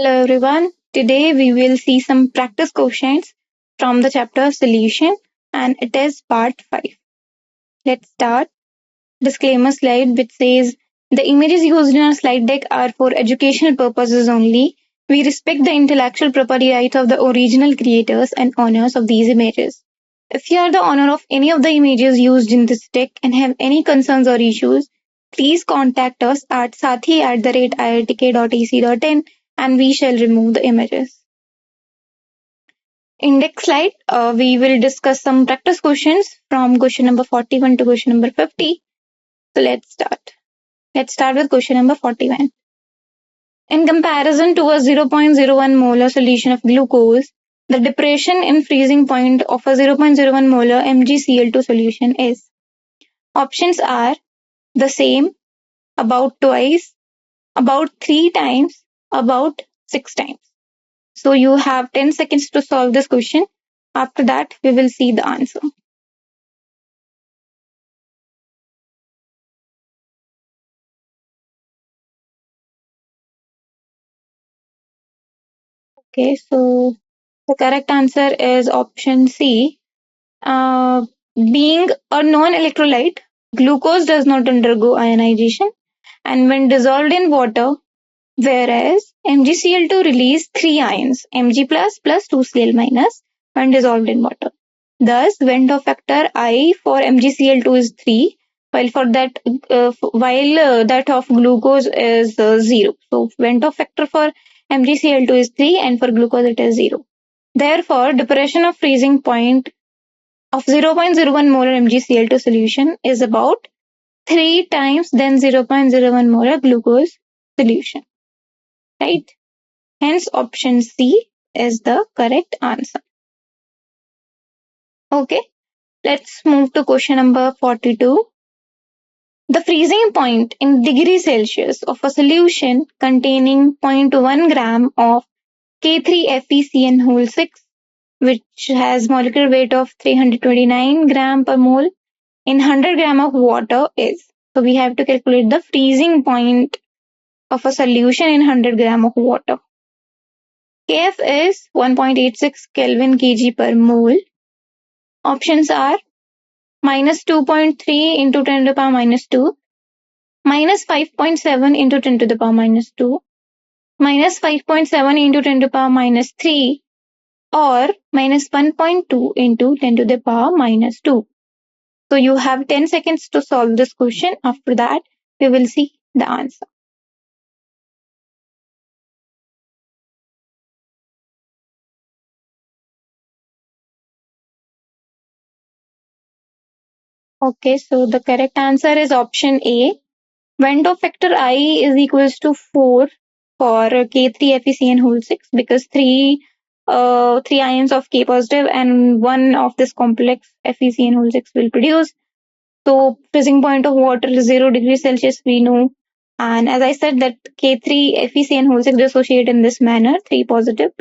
Hello everyone. Today we will see some practice questions from the chapter Solution and it is part 5. Let's start. Disclaimer slide which says the images used in our slide deck are for educational purposes only. We respect the intellectual property rights of the original creators and owners of these images. If you are the owner of any of the images used in this deck and have any concerns or issues, please contact us at sathee@iitk.ac.in and we shall remove the images. In next slide, we will discuss some practice questions from question number 41 to question number 50. So let's start. Let's start with question number 41. In comparison to a 0.01 molar solution of glucose, the depression in freezing point of a 0.01 molar MgCl2 solution is. Options are the same, about twice, about 3 times, about 6 times. So you have 10 seconds to solve this question. After that, we will see the answer. Okay, so the correct answer is option C. Being a non-electrolyte, glucose does not undergo ionization and when dissolved in water, whereas MgCl2 release 3 ions, Mg plus 2Cl minus when dissolved in water. Thus, Vent factor I for MgCl2 is 3, while that of glucose is 0. So, Vent factor for MgCl2 is 3 and for glucose it is 0. Therefore, depression of freezing point of 0.01 molar MgCl2 solution is about 3 times than 0.01 molar glucose solution. Right? Hence, option C is the correct answer. Okay, let's move to question number 42. The freezing point in degrees Celsius of a solution containing 0.1 gram of K3FeCN6, which has molecular weight of 329 gram per mole in 100 gram of water is. So we have to calculate the freezing point of a solution in 100 gram of water. Kf is 1.86 Kelvin kg per mole. Options are minus 2.3 into 10 to the power minus 2, minus 5.7 into 10 to the power minus 2, minus 5.7 into 10 to the power minus 3, or minus 1.2 into 10 to the power minus 2. So you have 10 seconds to solve this question. After that, we will see the answer. Okay, so the correct answer is option A. Vent factor I is equals to 4 for K3FeCN6 because 3 ions of K positive and 1 of this complex FeCN6 will produce. So freezing point of water is 0 degrees Celsius, we know. And as I said that K3FeCN6 dissociate in this manner, 3K positive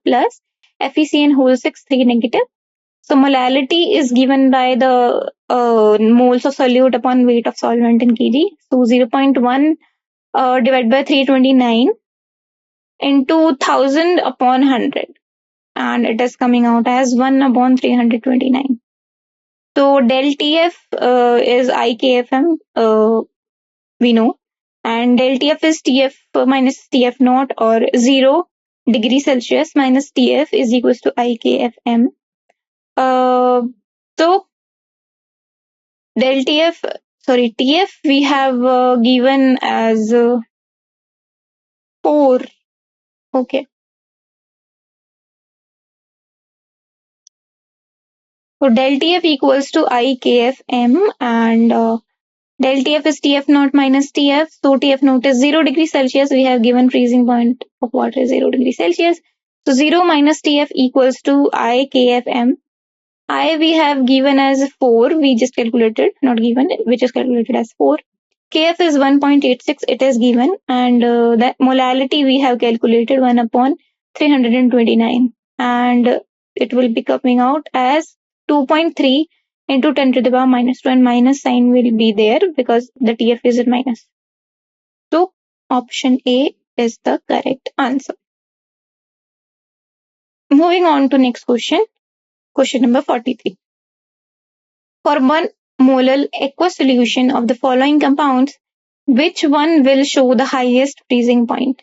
plus FeCN6 3 negative. So molality is given by the moles of solute upon weight of solvent in kg. So 0.1 divided by 329 into 1000 upon 100. And it is coming out as 1 upon 329. So del TF is IKFM, we know. And del TF is TF minus TF naught or 0 degrees Celsius minus TF is equals to IKFM. So del TF we have given as 4. Okay. So del TF equals to IKFM and del TF is TF naught minus TF. So TF naught is 0 degrees Celsius. We have given freezing point of water is 0 degrees Celsius. So 0 minus TF equals to IKFM. I we have given as 4, we just calculated, not given, which is calculated as 4. Kf is 1.86, it is given, and the molality we have calculated 1 upon 329, and it will be coming out as 2.3 into 10 to the power minus 2, and minus sign will be there because the TF is at minus. So option A is the correct answer. Moving on to next question. Question number 43. For 1 molar aqueous solution of the following compounds, which one will show the highest freezing point?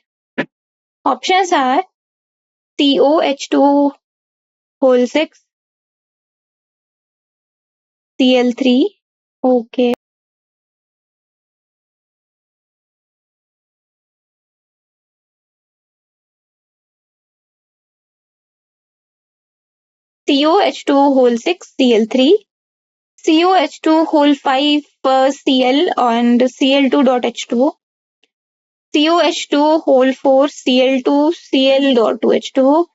Options are COH2 whole 6, Cl3, okay, COH2 whole 6, Cl3, COH2 whole 5, Cl and Cl2.H2O, COH2 whole 4, Cl2, Cl.2H2O,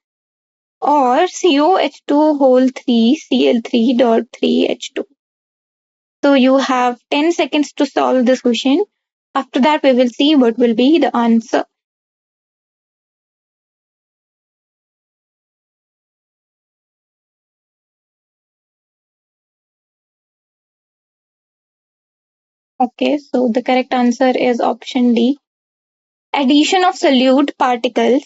or COH2 whole 3, Cl3.3H2. So you have 10 seconds to solve this question. After that, we will see what will be the answer. Okay, so the correct answer is option D. Addition of solute particles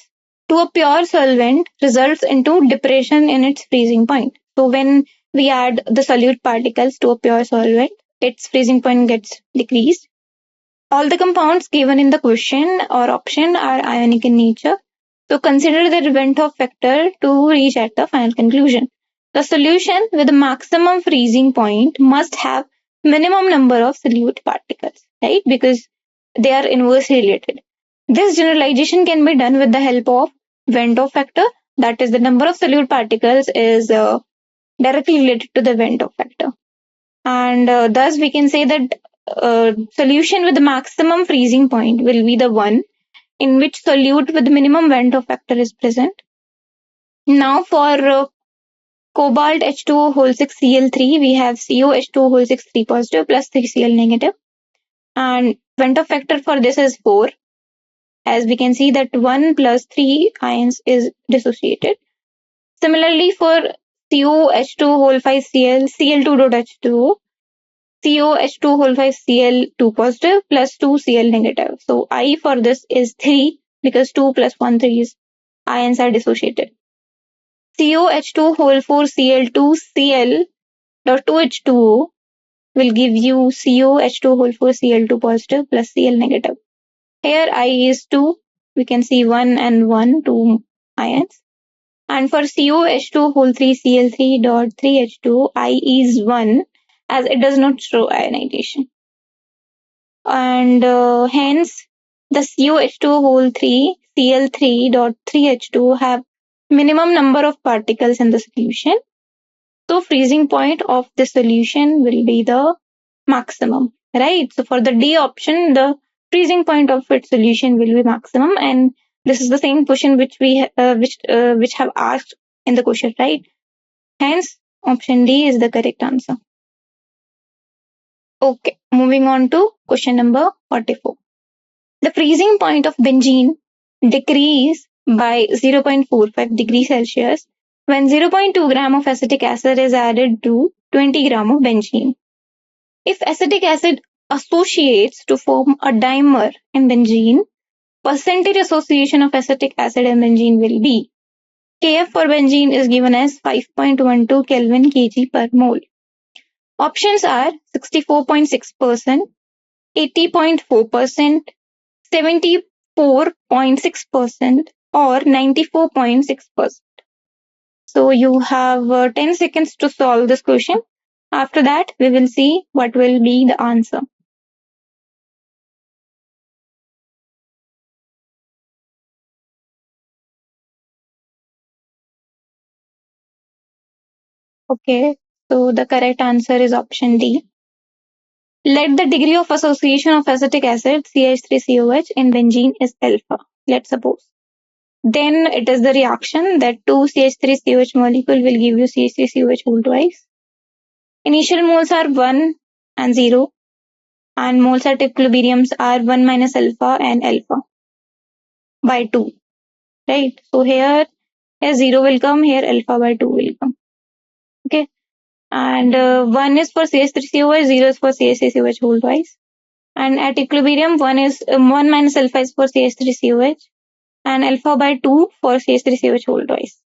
to a pure solvent results into depression in its freezing point. So when we add the solute particles to a pure solvent, its freezing point gets decreased. All the compounds given in the question or option are ionic in nature. So consider the Raoult factor to reach at the final conclusion. The solution with the maximum freezing point must have minimum number of solute particles, right? Because they are inversely related. This generalization can be done with the help of Raoult factor. That is, the number of solute particles is directly related to the Raoult factor. And thus we can say that solution with the maximum freezing point will be the one in which solute with minimum Raoult factor is present. Now for cobalt H2O whole 6 Cl3, we have COH2 whole 6 3 positive plus 3 Cl negative. And Raoult factor for this is 4. As we can see that 1 plus 3 ions is dissociated. Similarly for COH2 whole 5 Cl, Cl2.H2O, COH2 whole 5 Cl2 positive plus 2 Cl negative. So I for this is 3 because 2 plus 1 3 ions are dissociated. COH2 whole 4 Cl2 Cl dot 2H2O will give you COH2 whole 4 Cl2 positive plus Cl negative. Here I is 2. We can see 1 and 1, 2 ions. And for COH2 whole 3 Cl3 dot 3H2, I is 1 as it does not show ionization. And hence the COH2 whole 3 Cl3 dot 3H2 have minimum number of particles in the solution. So freezing point of the solution will be the maximum, right? So for the D option, the freezing point of its solution will be maximum, and this is the same question which we which have asked in the question, right? Hence, option D is the correct answer. Okay, moving on to question number 44. The freezing point of benzene decrease by 0.45 degrees Celsius when 0.2 gram of acetic acid is added to 20 gram of benzene. If acetic acid associates to form a dimer in benzene, percentage association of acetic acid and benzene will be Kf for benzene is given as 5.12 Kelvin kg per mole. Options are 64.6%, 80.4%, 74.6%, or 94.6%. So you have 10 seconds to solve this question. After that, we will see what will be the answer. Okay, so the correct answer is option D. Let the degree of association of acetic acid CH3COH in benzene is alpha, let's suppose. Then it is the reaction that 2 CH3COH molecule will give you CH3COH whole twice. Initial moles are 1 and 0, and moles at equilibriums are 1 minus alpha and alpha by 2, right? So here 0 will come, here alpha by 2 will come. Okay, and 1 is for CH3COH, 0 is for CH3COH whole twice. And at equilibrium, 1 minus alpha is for CH3COH, and alpha by 2 for CH3 COH whole twice.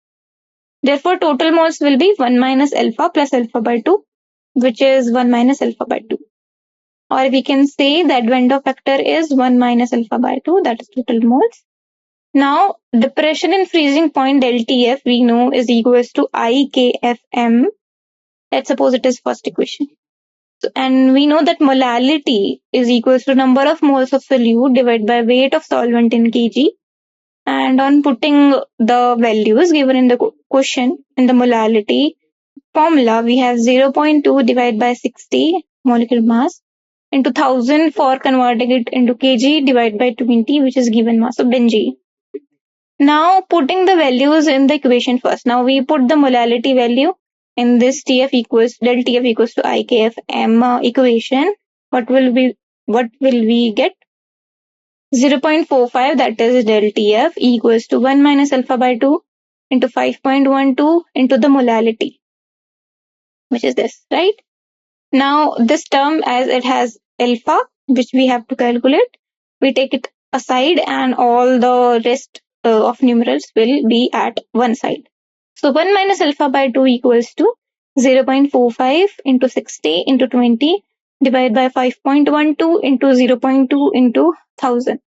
Therefore, total moles will be 1 minus alpha plus alpha by 2, which is 1 minus alpha by 2. Or we can say the Advento factor is 1 minus alpha by 2, that is total moles. Now, depression in freezing point delta we know is equals to IKFM. Let's suppose it is first equation. So, and we know that molality is equals to number of moles of solute divided by weight of solvent in kg. And on putting the values given in the question in the molality formula, we have 0.2 divided by 60 molecular mass into 1000 for converting it into kg divided by 20, which is given mass of benzene. Now putting the values in the equation first. Now we put the molality value in this del TF equals to IKFM equation. What will we get? 0.45, that is del TF equals to 1 minus alpha by 2 into 5.12 into the molality, which is this, right? Now this term, as it has alpha, which we have to calculate, we take it aside and all the rest of numerals will be at one side. So 1 minus alpha by 2 equals to 0.45 into 60 into 20 divided by 5.12 into 0.2 into 1000.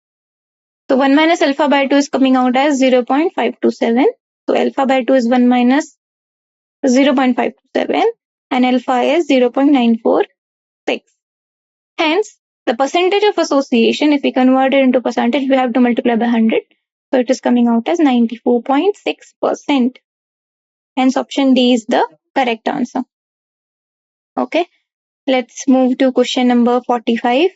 So 1 minus alpha by 2 is coming out as 0.527. So alpha by 2 is 1 minus 0.527 and alpha is 0.946. Hence, the percentage of association, if we convert it into percentage, we have to multiply by 100. So it is coming out as 94.6%. Hence, option D is the correct answer. Okay, let's move to question number 45.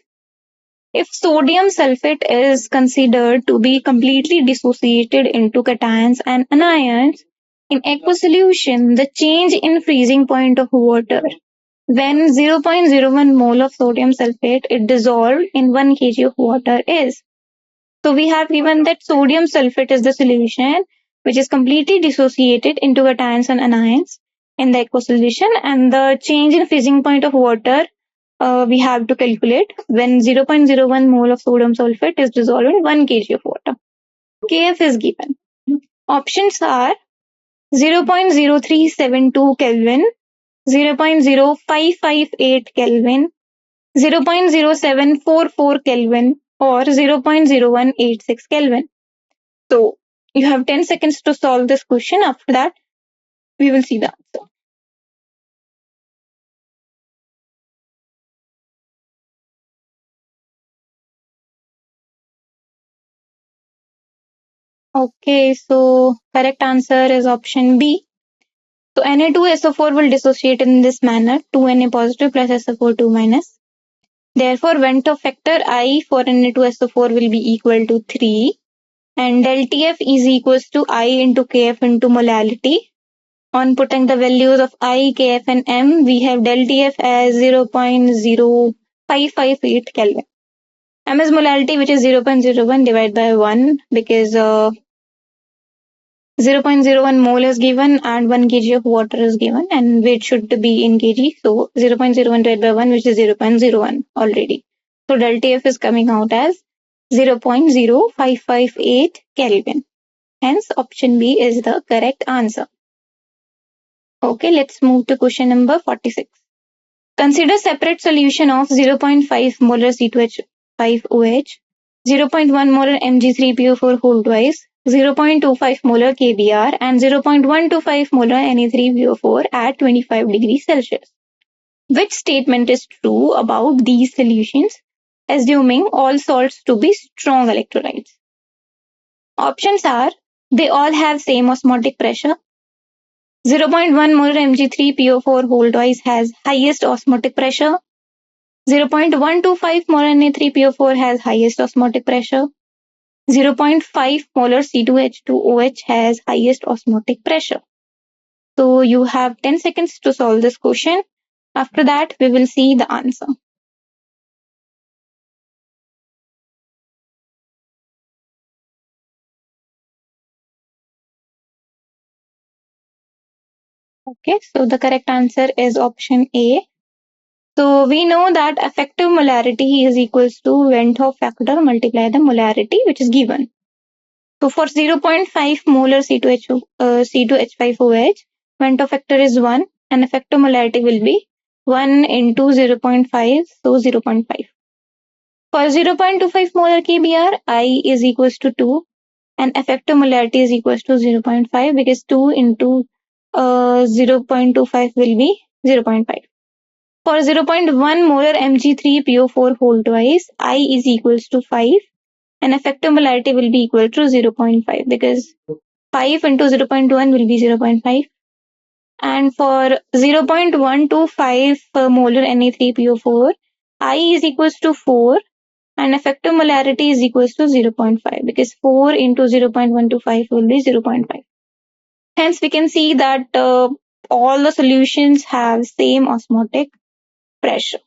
If sodium sulfate is considered to be completely dissociated into cations and anions in aqueous solution, the change in freezing point of water when 0.01 mole of sodium sulfate is dissolved in 1 kg of water is. So we have given that sodium sulfate is the solution which is completely dissociated into cations and anions in the aqueous solution, and the change in freezing point of water we have to calculate when 0.01 mole of sodium sulfate is dissolved in 1 kg of water. Kf is given. Options are 0.0372 Kelvin, 0.0558 Kelvin, 0.0744 Kelvin, or 0.0186 Kelvin. So you have 10 seconds to solve this question. After that, we will see the answer. Okay, so correct answer is option B. So Na2SO4 will dissociate in this manner, 2Na positive plus SO4 2 minus. Therefore, Vento factor I for Na2SO4 will be equal to 3, and del TF is equals to I into Kf into molality. On putting the values of I, Kf and M, we have del TF as 0.0558 Kelvin. M is molality, which is 0.01 divided by 1, because 0.01 mole is given and 1 kg of water is given, and weight should be in kg. So 0.01 divided by 1, which is 0.01 already. So del TF is coming out as 0.0558 Kelvin. Hence, option B is the correct answer. Okay, let's move to question number 46. Consider separate solution of 0.5 molar C2H5OH, 0.1 molar Mg3PO4 whole twice, 0.25 molar KBr, and 0.125 molar Na3PO4 at 25 degrees Celsius. Which statement is true about these solutions, assuming all salts to be strong electrolytes? Options are, they all have same osmotic pressure. 0.1 molar Mg3PO4 whole twice has highest osmotic pressure. 0.125 molar Na3PO4 has highest osmotic pressure. 0.5 molar C2H2OH has highest osmotic pressure. So you have 10 seconds to solve this question. After that, we will see the answer. Okay, so the correct answer is option A. So we know that effective molarity is equals to Hoff factor multiply the molarity which is given. So for 0.5 molar C2H5OH, when Hoff factor is 1 and effective molarity will be 1 into 0.5, so 0.5. For 0.25 molar KBr, I is equals to 2 and effective molarity is equals to 0.5 because 2 into 0.25 will be 0.5. For 0.1 molar Mg3PO4 whole twice, I is equals to 5 and effective molarity will be equal to 0.5 because 5 into 0.1 will be 0.5. And for 0.125 molar Na3PO4, I is equals to 4 and effective molarity is equals to 0.5 because 4 into 0.125 will be 0.5. Hence, we can see that all the solutions have same osmotic pressure.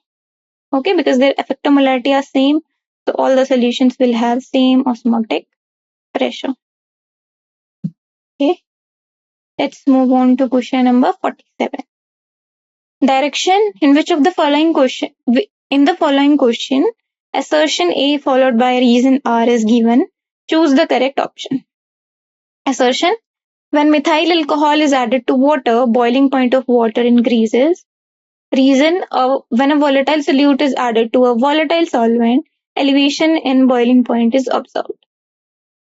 Okay, because their effective molarity are same, so all the solutions will have same osmotic pressure. Okay, let's move on to question number 47. Direction in which of the following question assertion A followed by reason R is given. Choose the correct option. Assertion: when methyl alcohol is added to water, boiling point of water increases. Reason: when a volatile solute is added to a volatile solvent, elevation in boiling point is observed.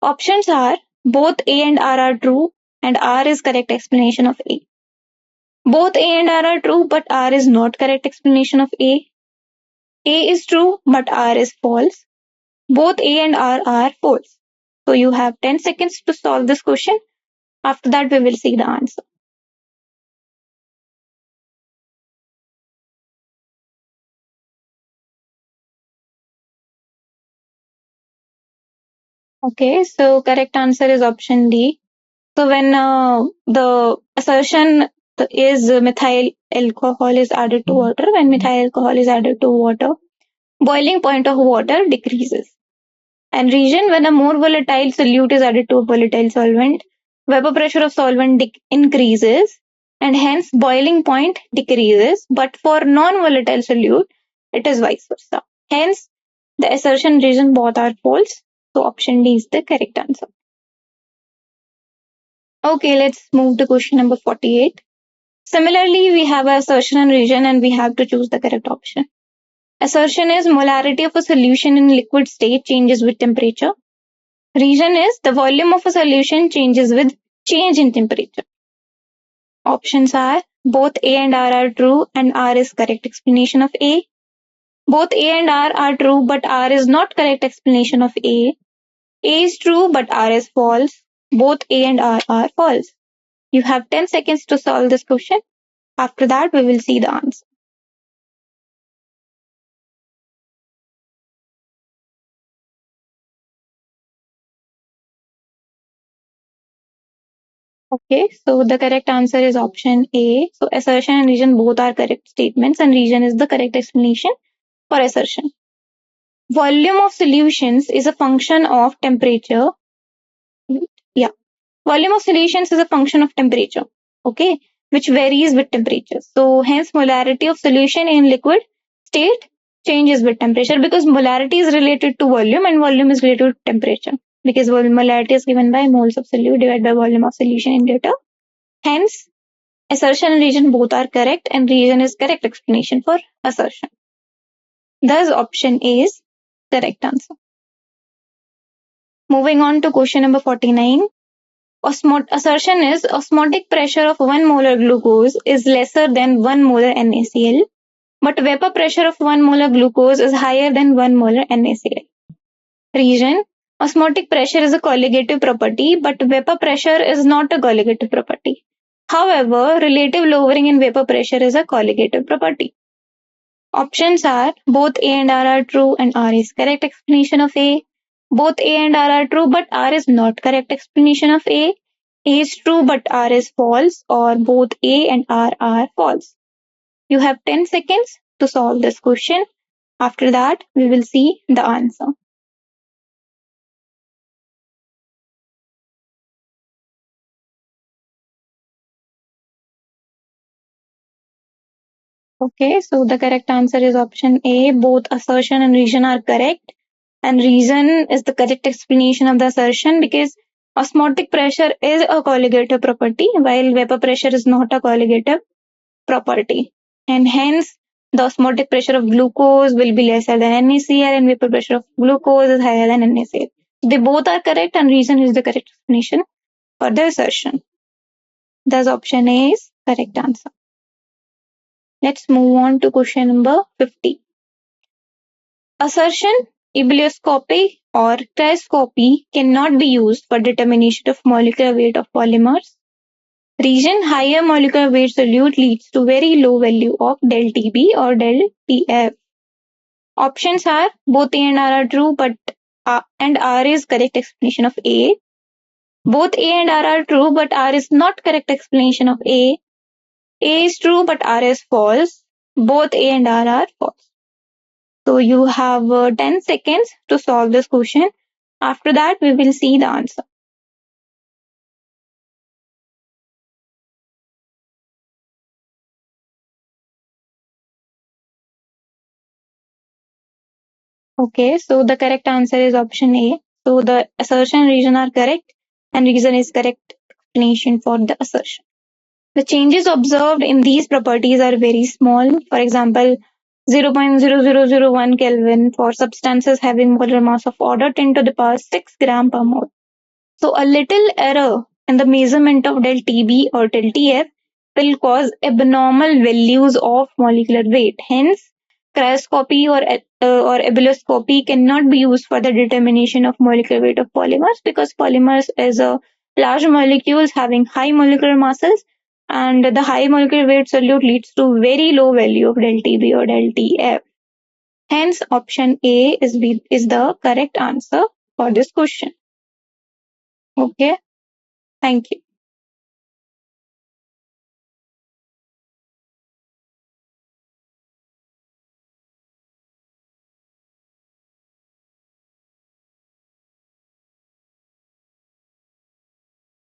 Options are both A and R are true and R is correct explanation of A. Both A and R are true but R is not correct explanation of A. A is true but R is false. Both A and R are false. So you have 10 seconds to solve this question. After that we will see the answer. Okay, so correct answer is option D. So when the assertion is methyl alcohol is added to water, when methyl alcohol is added to water, boiling point of water decreases. And reason: when a more volatile solute is added to a volatile solvent, vapor pressure of solvent increases and hence boiling point decreases. But for non-volatile solute, it is vice versa. Hence, the assertion reason both are false. So option D is the correct answer. Okay, let's move to question number 48. Similarly, we have assertion and reason and we have to choose the correct option. Assertion is molarity of a solution in liquid state changes with temperature. Reason is the volume of a solution changes with change in temperature. Options are both A and R are true and R is correct explanation of A. Both A and R are true but R is not correct explanation of A. A is true but R is false. Both A and R are false. You have 10 seconds to solve this question. After that, we will see the answer. Okay, so the correct answer is option A. So assertion and reason both are correct statements and reason is the correct explanation for assertion. Volume of solutions is a function of temperature. Yeah, volume of solutions is a function of temperature. Okay, which varies with temperature. So hence molarity of solution in liquid state changes with temperature because molarity is related to volume and volume is related to temperature. Because molarity is given by moles of solute divided by volume of solution in liter. Hence, assertion and reason both are correct and reason is correct explanation for assertion. Thus, option A is correct answer. Moving on to question number 49. Assertion is osmotic pressure of 1 molar glucose is lesser than 1 molar NaCl, but vapor pressure of 1 molar glucose is higher than 1 molar NaCl. Reason: osmotic pressure is a colligative property, but vapor pressure is not a colligative property. However, relative lowering in vapor pressure is a colligative property. Options are both A and R are true and R is correct explanation of A. Both A and R are true but R is not correct explanation of A. A is true but R is false, or both A and R are false. You have 10 seconds to solve this question. After that, we will see the answer. Okay, so the correct answer is option A. Both assertion and reason are correct. And reason is the correct explanation of the assertion because Osmotic pressure is a colligative property, while vapor pressure is not a colligative property. And hence, the osmotic pressure of glucose will be lesser than NaCl and vapor pressure of glucose is higher than NaCl. They both are correct and reason is the correct explanation for the assertion. Thus, option A is correct answer. Let's move on to question number 50. Assertion, ebullioscopy or cryoscopy cannot be used for determination of molecular weight of polymers. Reason, higher molecular weight solute leads to very low value of del TB or del TF. Options are both A and R are true, but and R is correct explanation of A. Both A and R are true, but R is not correct explanation of A. A is true, but R is false. Both A and R are false. So you have 10 seconds to solve this question. After that, we will see the answer. Okay, so the correct answer is option A. So the assertion and reason are correct, and reason is correct explanation for the assertion. The changes observed in these properties are very small. For example, 0.0001 Kelvin for substances having molar mass of order 10 to the power 6 gram per mole. So a little error in the measurement of del TB or del TF will cause abnormal values of molecular weight. Hence, cryoscopy or ebullioscopy cannot be used for the determination of molecular weight of polymers because polymers is a large molecules having high molecular masses, and the high molecular weight solute leads to very low value of del TB or del TF. Hence, option A is the correct answer for this question. Okay, thank you.